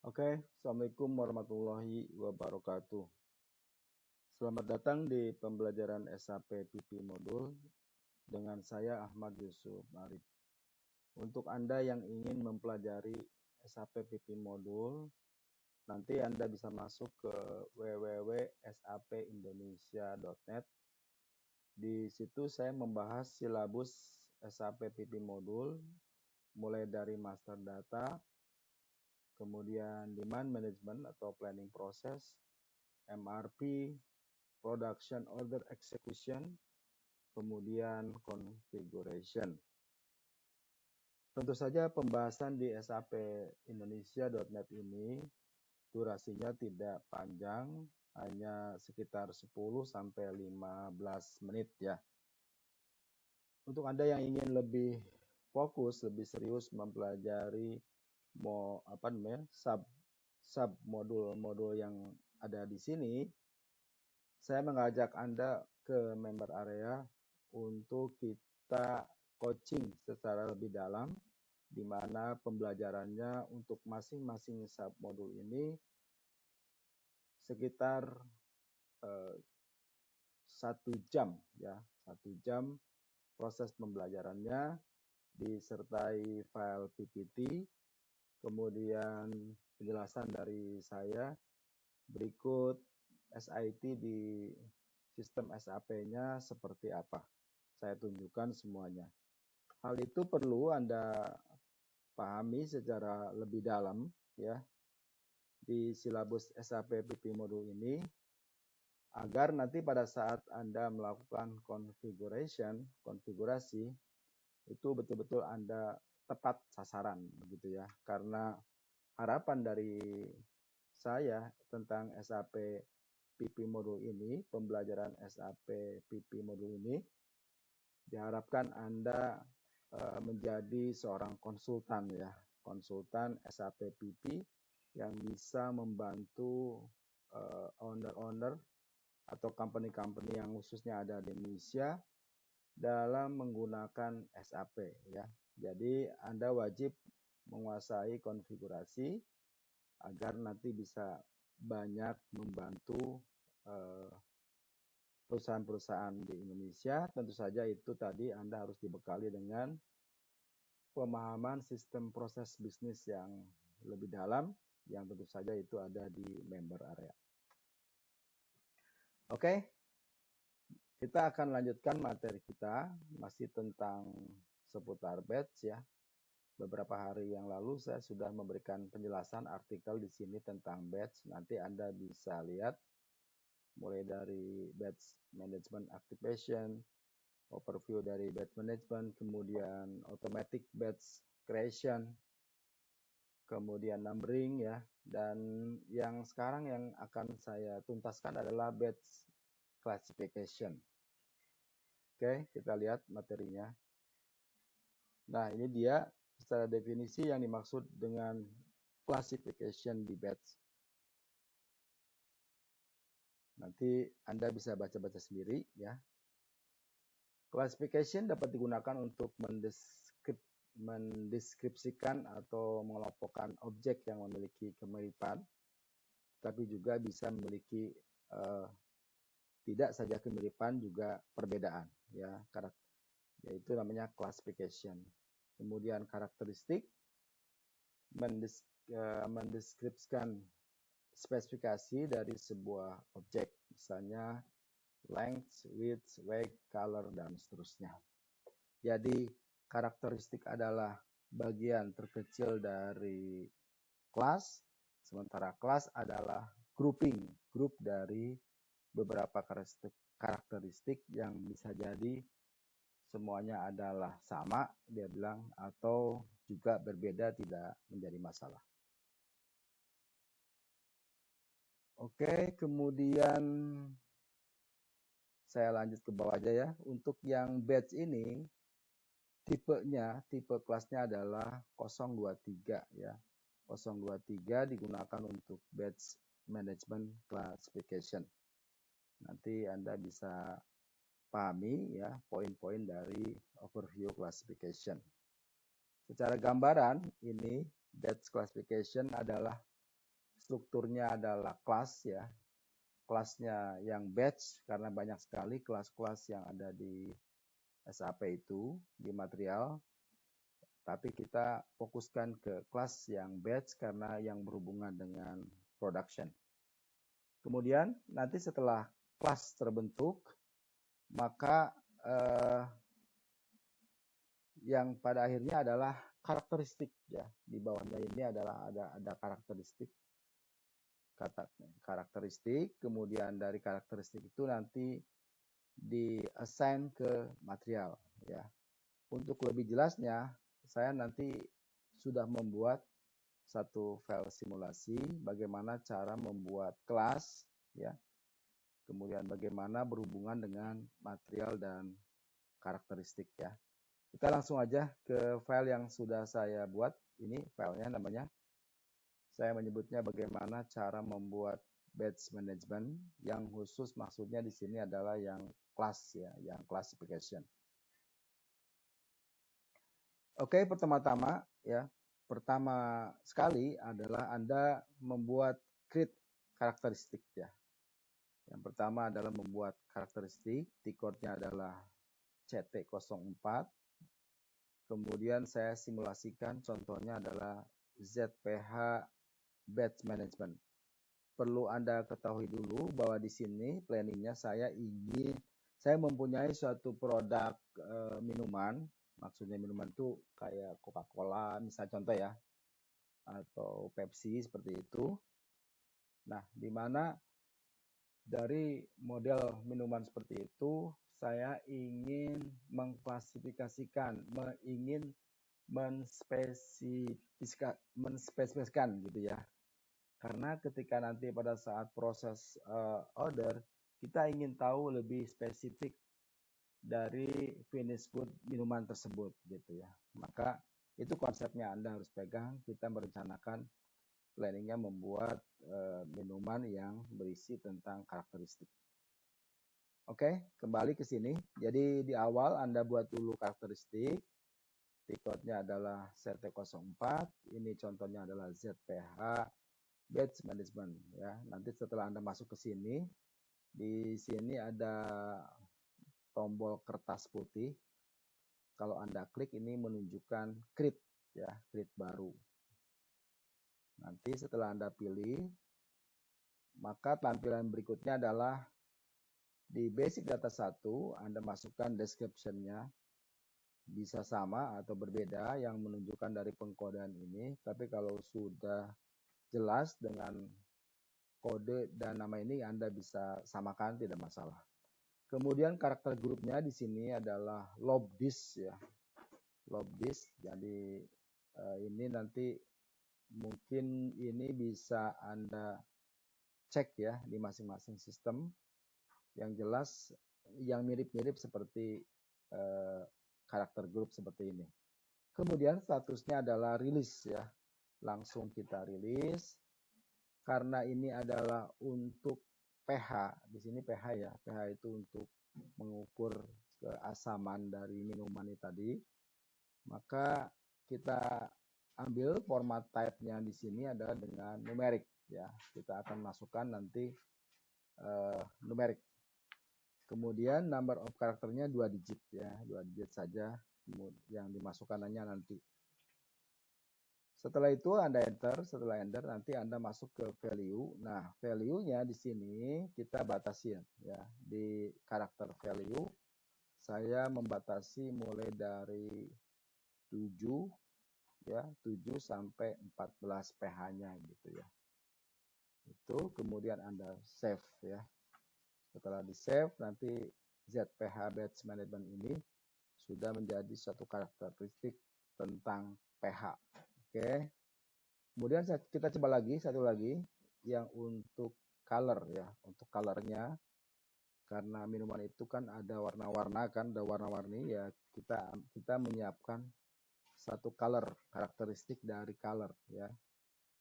Oke, Assalamualaikum warahmatullahi wabarakatuh. Selamat datang di pembelajaran SAP PP Modul dengan saya Ahmad Yusuf Arif. Untuk Anda yang ingin mempelajari SAP PP Modul, nanti Anda bisa masuk ke www.sapindonesia.net. Di situ saya membahas silabus SAP PP Modul, mulai dari master data, kemudian demand management atau planning process, MRP, production order execution, kemudian configuration. Tentu saja pembahasan di sapindonesia.net ini durasinya tidak panjang, hanya sekitar 10 sampai 15 menit ya. Untuk Anda yang ingin lebih fokus, lebih serius mempelajari sub modul-modul yang ada di sini, saya mengajak Anda ke member area untuk kita coaching secara lebih dalam, di mana pembelajarannya untuk masing-masing sub modul ini sekitar 1 jam ya, 1 jam proses pembelajarannya disertai file PPT, kemudian penjelasan dari saya, berikut SIT di sistem SAP-nya seperti apa. Saya tunjukkan semuanya. Hal itu perlu Anda pahami secara lebih dalam ya di silabus SAP PP modul ini, agar nanti pada saat Anda melakukan konfigurasi itu betul-betul Anda tepat sasaran begitu ya. Karena harapan dari saya tentang SAP PP modul ini, pembelajaran SAP PP modul ini, diharapkan Anda menjadi seorang konsultan ya, konsultan SAP PP yang bisa membantu owner-owner atau company-company yang khususnya ada di Indonesia dalam menggunakan SAP ya. Jadi Anda wajib menguasai konfigurasi agar nanti bisa banyak membantu perusahaan-perusahaan di Indonesia. Tentu saja itu tadi Anda harus dibekali dengan pemahaman sistem proses bisnis yang lebih dalam, yang tentu saja itu ada di member area. Oke, kita akan lanjutkan materi kita masih tentang seputar batch ya. Beberapa hari yang lalu saya sudah memberikan penjelasan artikel di sini tentang batch. Nanti Anda bisa lihat mulai dari batch management activation, overview dari batch management, kemudian automatic batch creation, kemudian numbering ya, dan yang sekarang yang akan saya tuntaskan adalah batch classification. Oke, kita lihat materinya. Nah, ini dia secara definisi yang dimaksud dengan classification di batch. Nanti Anda bisa baca-baca sendiri ya. Classification dapat digunakan untuk mendeskripsikan atau mengelompokkan objek yang memiliki kemiripan, tapi juga bisa memiliki tidak saja kemiripan juga perbedaan ya, yaitu namanya classification. Kemudian karakteristik mendeskripsikan spesifikasi dari sebuah objek, misalnya length, width, weight, color, dan seterusnya. Jadi karakteristik adalah bagian terkecil dari kelas, sementara kelas adalah grup dari beberapa karakteristik yang bisa jadi semuanya adalah sama, dia bilang, atau juga berbeda, tidak menjadi masalah. Oke, kemudian saya lanjut ke bawah aja ya. Untuk yang batch ini, tipe kelasnya adalah 023 ya. 023 digunakan untuk batch management classification. Nanti Anda bisa pahami ya poin-poin dari overview classification. Secara gambaran ini batch classification adalah strukturnya adalah kelas ya. Kelasnya yang batch karena banyak sekali kelas-kelas yang ada di SAP itu di material. Tapi kita fokuskan ke kelas yang batch karena yang berhubungan dengan production. Kemudian nanti setelah kelas terbentuk, maka yang pada akhirnya adalah karakteristik ya. Di bawahnya ini adalah ada karakteristik. Karakteristik, kemudian dari karakteristik itu nanti di-assign ke material ya. Untuk lebih jelasnya, saya nanti sudah membuat satu file simulasi bagaimana cara membuat kelas ya. Kemudian bagaimana berhubungan dengan material dan karakteristik ya. Kita langsung aja ke file yang sudah saya buat. Ini filenya namanya. Saya menyebutnya bagaimana cara membuat batch management, yang khusus maksudnya di sini adalah yang class ya, yang classification. Oke, pertama-tama ya, pertama sekali adalah Anda membuat create karakteristik ya. Yang pertama adalah membuat karakteristik, T-code-nya adalah CT04. Kemudian saya simulasikan, contohnya adalah ZPH batch management. Perlu Anda ketahui dulu bahwa di sini planningnya saya mempunyai suatu produk minuman, maksudnya minuman itu kayak Coca-Cola, misalnya contoh ya, atau Pepsi seperti itu. Nah, di mana dari model minuman seperti itu, saya ingin mengklasifikasikan, ingin menspesifikasikan gitu ya. Karena ketika nanti pada saat proses order, kita ingin tahu lebih spesifik dari finish good minuman tersebut gitu ya. Maka itu konsepnya Anda harus pegang. Kita merencanakan planningnya membuat minuman yang berisi tentang karakteristik. Oke, kembali ke sini. Jadi di awal Anda buat dulu karakteristik. T-code-nya adalah CT04. Ini contohnya adalah ZPH batch management ya. Nanti setelah Anda masuk ke sini, di sini ada tombol kertas putih. Kalau Anda klik ini menunjukkan create ya, create baru. Nanti setelah Anda pilih, maka tampilan berikutnya adalah di basic data 1 Anda masukkan description-nya. Bisa sama atau berbeda yang menunjukkan dari pengkodean ini, tapi kalau sudah jelas dengan kode dan nama ini Anda bisa samakan, tidak masalah. Kemudian karakter grupnya di sini adalah lobdisk ya. Lobdisk. Jadi ini nanti mungkin ini bisa Anda cek ya di masing-masing sistem. Yang jelas yang mirip-mirip seperti karakter grup seperti ini. Kemudian statusnya adalah rilis ya. Langsung kita rilis. Karena ini adalah untuk pH. Di sini pH ya. pH itu untuk mengukur keasaman dari minuman ini tadi. Maka kita ambil format type-nya di sini adalah dengan numerik ya. Kita akan masukkan nanti numerik. Kemudian number of karakternya 2 digit ya, 2 digit saja yang dimasukkannya nanti. Setelah itu Anda enter, setelah enter nanti Anda masuk ke value. Nah, value-nya di sini kita batasin ya. Di karakter value saya membatasi mulai dari 7 ya, 7 sampai 14 pH-nya gitu ya. Itu kemudian Anda save ya. Setelah di save nanti ZPH batch management ini sudah menjadi suatu karakteristik tentang pH. Oke. Kemudian kita coba lagi satu lagi yang untuk color ya. Untuk colornya karena minuman itu kan ada warna-warna kan, ada warna-warni ya, kita menyiapkan satu color, karakteristik dari color ya.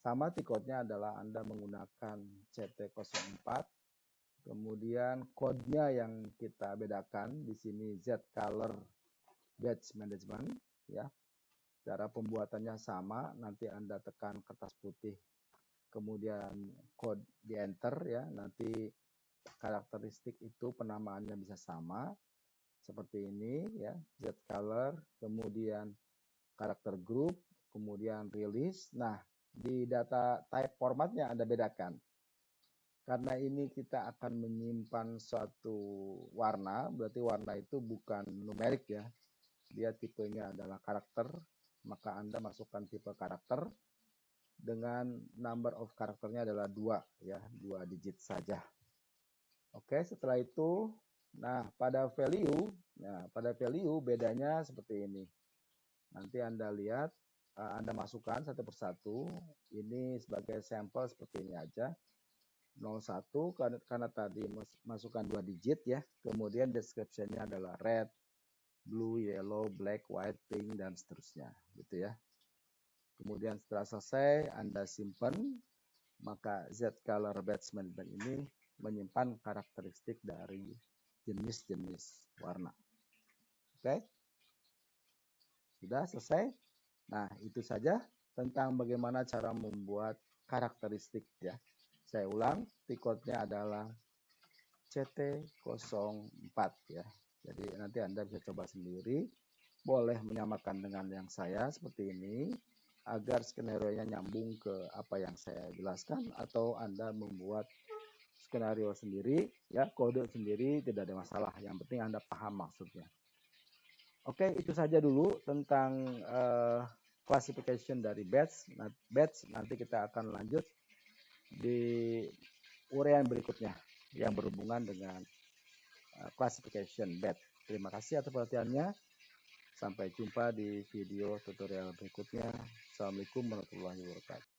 Sama T-code-nya adalah Anda menggunakan CT04. Kemudian kodenya yang kita bedakan di sini Z color batch management ya. Cara pembuatannya sama, nanti Anda tekan kertas putih kemudian code di enter ya, nanti karakteristik itu penamaannya bisa sama seperti ini ya, Z color, kemudian karakter group, kemudian release. Nah, di data type formatnya Anda bedakan. Karena ini kita akan menyimpan suatu warna, berarti warna itu bukan numerik ya. Dia tipenya adalah karakter, maka Anda masukkan tipe karakter dengan number of karakternya adalah 2 ya, 2 digit saja. Oke, setelah itu pada value bedanya seperti ini. Nanti Anda lihat, Anda masukkan satu persatu. Ini sebagai sampel seperti ini aja. 01 karena tadi masukkan 2 digit ya. Kemudian description-nya adalah red, blue, yellow, black, white, pink, dan seterusnya gitu ya. Kemudian setelah selesai Anda simpan, maka Z color batch management ini menyimpan karakteristik dari jenis-jenis warna. Oke? Sudah selesai? Nah, itu saja tentang bagaimana cara membuat karakteristik ya. Saya ulang, T-code-nya adalah CT04 ya. Jadi nanti Anda bisa coba sendiri, boleh menyamakan dengan yang saya seperti ini, agar skenario-nya nyambung ke apa yang saya jelaskan, atau Anda membuat skenario sendiri, ya kode sendiri, tidak ada masalah. Yang penting Anda paham maksudnya. Oke, itu saja dulu tentang classification dari batch. Nanti kita akan lanjut di uraian berikutnya yang berhubungan dengan classification batch. Terima kasih atas perhatiannya. Sampai jumpa di video tutorial berikutnya. Assalamualaikum warahmatullahi wabarakatuh.